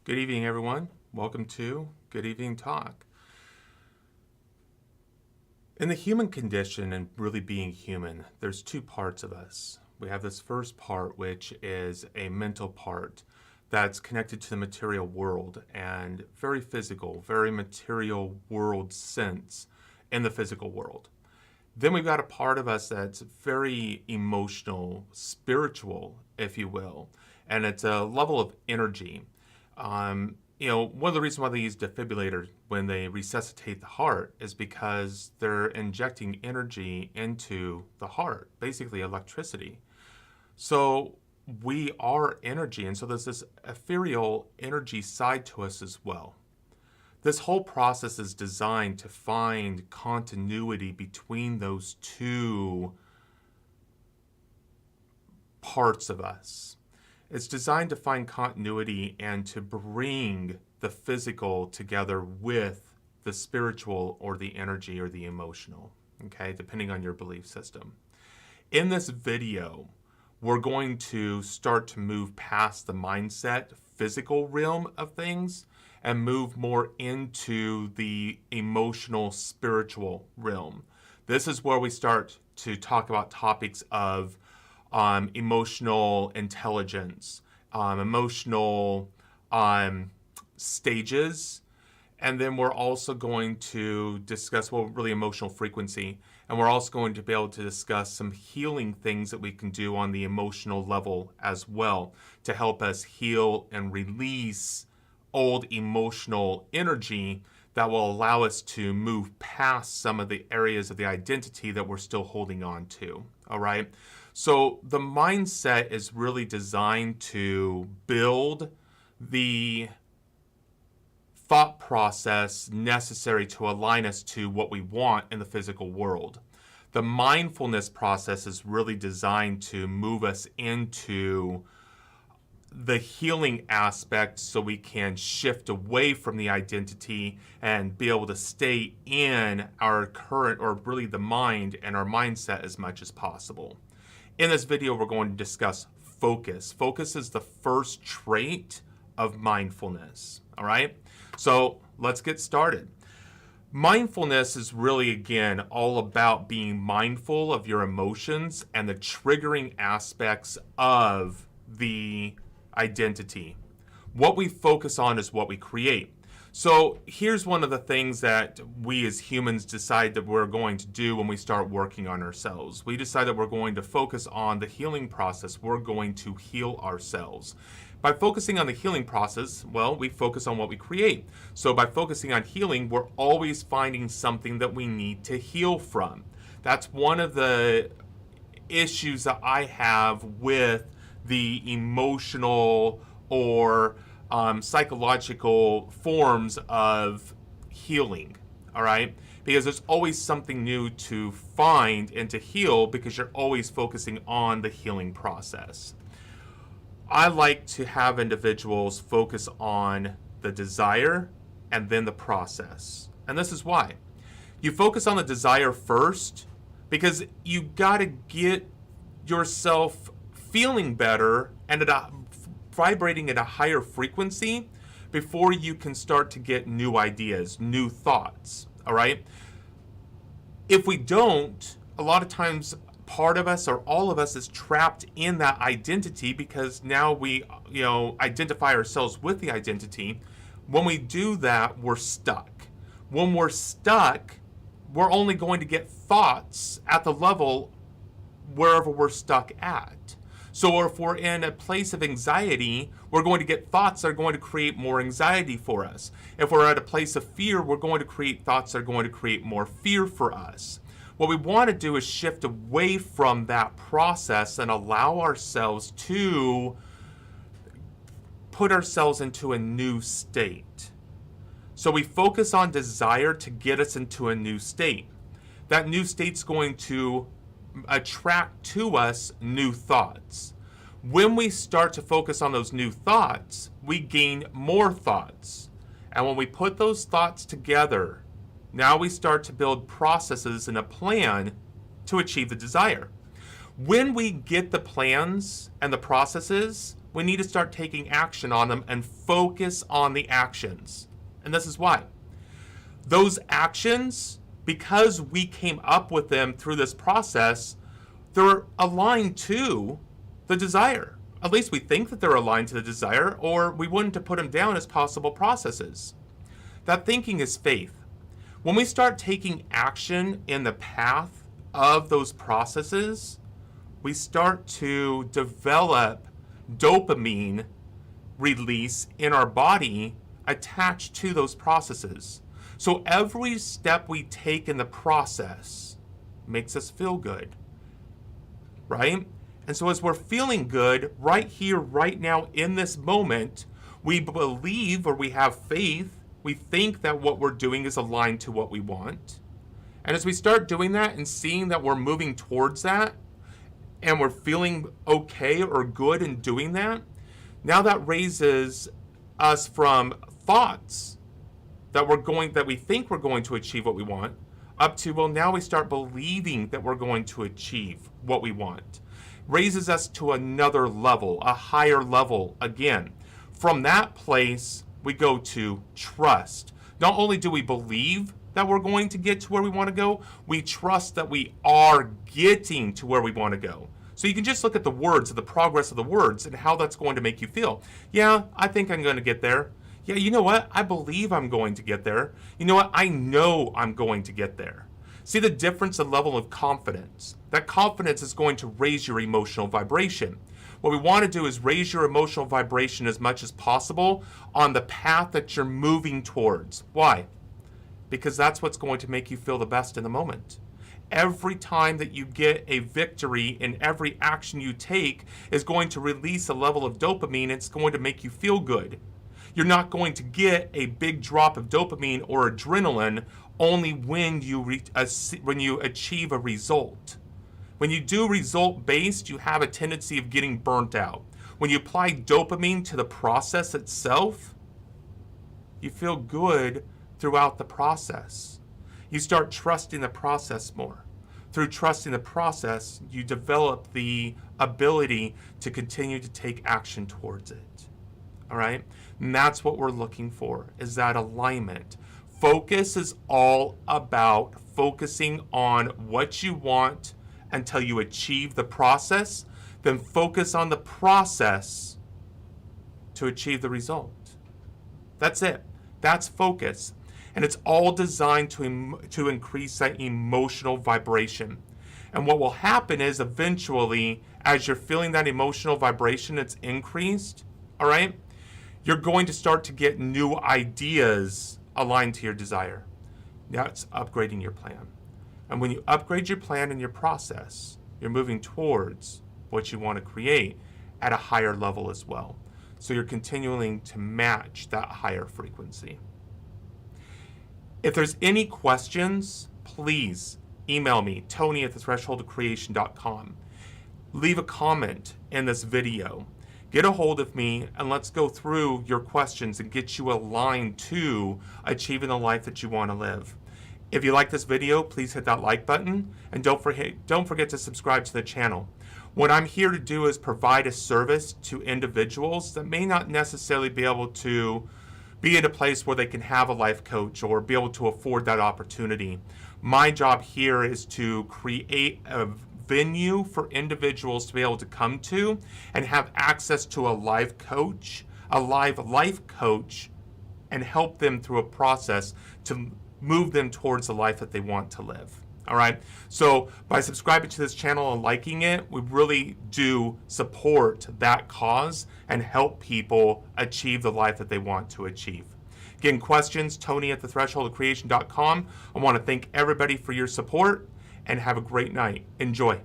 Good evening, everyone. Welcome to Good Evening Talk. In the human condition and really being human, there's two parts of us. We have this first part, which is a mental part that's connected to the material world and very physical, very material world sense in the physical world. Then we've got a part of us that's very emotional, spiritual, if you will, and it's a level of energy. One of the reasons why they use defibrillators when they resuscitate the heart is because they're injecting energy into the heart, basically electricity. So we are energy, and so there's this ethereal energy side to us as well. This whole process is designed to find continuity between those two parts of us. It's designed to find continuity and to bring the physical together with the spiritual or the energy or the emotional, okay, depending on your belief system. In this video, we're going to start to move past the mindset, physical realm of things and move more into the emotional, spiritual realm. This is where we start to talk about topics of emotional intelligence, emotional stages, and then we're also going to discuss, really emotional frequency, and we're also going to be able to discuss some healing things that we can do on the emotional level as well to help us heal and release old emotional energy that will allow us to move past some of the areas of the identity that we're still holding on to, all right? So the mindset is really designed to build the thought process necessary to align us to what we want in the physical world. The mindfulness process is really designed to move us into the healing aspect so we can shift away from the identity and be able to stay in our current, or really the mind and our mindset as much as possible. In this video, we're going to discuss focus. Focus is the first trait of mindfulness, all right? So let's get started. Mindfulness is really, again, all about being mindful of your emotions and the triggering aspects of the identity. What we focus on is what we create. So here's one of the things that we as humans decide that we're going to do when we start working on ourselves. We decide that we're going to focus on the healing process. We're going to heal ourselves. By focusing on the healing process, we focus on what we create. So by focusing on healing, we're always finding something that we need to heal from. That's one of the issues that I have with the emotional or psychological forms of healing, all right? Because there's always something new to find and to heal because you're always focusing on the healing process. I like to have individuals focus on the desire and then the process. And this is why. You focus on the desire first because you got to get yourself feeling better and vibrating at a higher frequency before you can start to get new ideas, new thoughts, all right? If we don't, a lot of times part of us or all of us is trapped in that identity because now we, identify ourselves with the identity. When we do that, we're stuck. When we're stuck, we're only going to get thoughts at the level wherever we're stuck at. So if we're in a place of anxiety, we're going to get thoughts that are going to create more anxiety for us. If we're at a place of fear, we're going to create thoughts that are going to create more fear for us. What we want to do is shift away from that process and allow ourselves to put ourselves into a new state. So we focus on desire to get us into a new state. That new state's going to attract to us new thoughts. When we start to focus on those new thoughts, we gain more thoughts. And when we put those thoughts together, now we start to build processes and a plan to achieve the desire. When we get the plans and the processes, we need to start taking action on them and focus on the actions. And this is why. Those actions, because we came up with them through this process, they're aligned to the desire. At least we think that they're aligned to the desire, or we wouldn't have put them down as possible processes. That thinking is faith. When we start taking action in the path of those processes, we start to develop dopamine release in our body attached to those processes. So every step we take in the process makes us feel good, right? And so as we're feeling good right here, right now, in this moment, we believe, or we have faith, we think that what we're doing is aligned to what we want. And as we start doing that and seeing that we're moving towards that, and we're feeling okay or good in doing that, now that raises us from thoughts that we think we're going to achieve what we want, up to, well, now we start believing that we're going to achieve what we want. Raises us to another level, a higher level again. From that place, we go to trust. Not only do we believe that we're going to get to where we want to go, we trust that we are getting to where we want to go. So you can just look at the words, the progress of the words, and how that's going to make you feel. Yeah, I think I'm going to get there. Yeah, you know what? I believe I'm going to get there. You know what? I know I'm going to get there. See the difference in level of confidence. That confidence is going to raise your emotional vibration. What we want to do is raise your emotional vibration as much as possible on the path that you're moving towards. Why? Because that's what's going to make you feel the best in the moment. Every time that you get a victory in every action you take is going to release a level of dopamine. It's going to make you feel good. You're not going to get a big drop of dopamine or adrenaline only when you achieve a result. When you do result-based, you have a tendency of getting burnt out. When you apply dopamine to the process itself, you feel good throughout the process. You start trusting the process more. Through trusting the process, you develop the ability to continue to take action towards it. All right? And that's what we're looking for, is that alignment. Focus is all about focusing on what you want until you achieve the process, then focus on the process to achieve the result. That's it. That's focus. And it's all designed to increase that emotional vibration. And what will happen is eventually, as you're feeling that emotional vibration that's increased, all right, you're going to start to get new ideas aligned to your desire. Now it's upgrading your plan. And when you upgrade your plan and your process, you're moving towards what you want to create at a higher level as well. So you're continuing to match that higher frequency. If there's any questions, please email me, tony@thethresholdofcreation.com. Leave a comment in this video. Get a hold of me and let's go through your questions and get you aligned to achieving the life that you want to live. If you like this video, please hit that like button and don't forget to subscribe to the channel. What I'm here to do is provide a service to individuals that may not necessarily be able to be in a place where they can have a life coach or be able to afford that opportunity. My job here is to create a venue for individuals to be able to come to and have access to a live life coach, and help them through a process to move them towards the life that they want to live. All right. So by subscribing to this channel and liking it, we really do support that cause and help people achieve the life that they want to achieve. Again, questions, Tony@thethresholdofcreation.com. I want to thank everybody for your support and have a great night. Enjoy.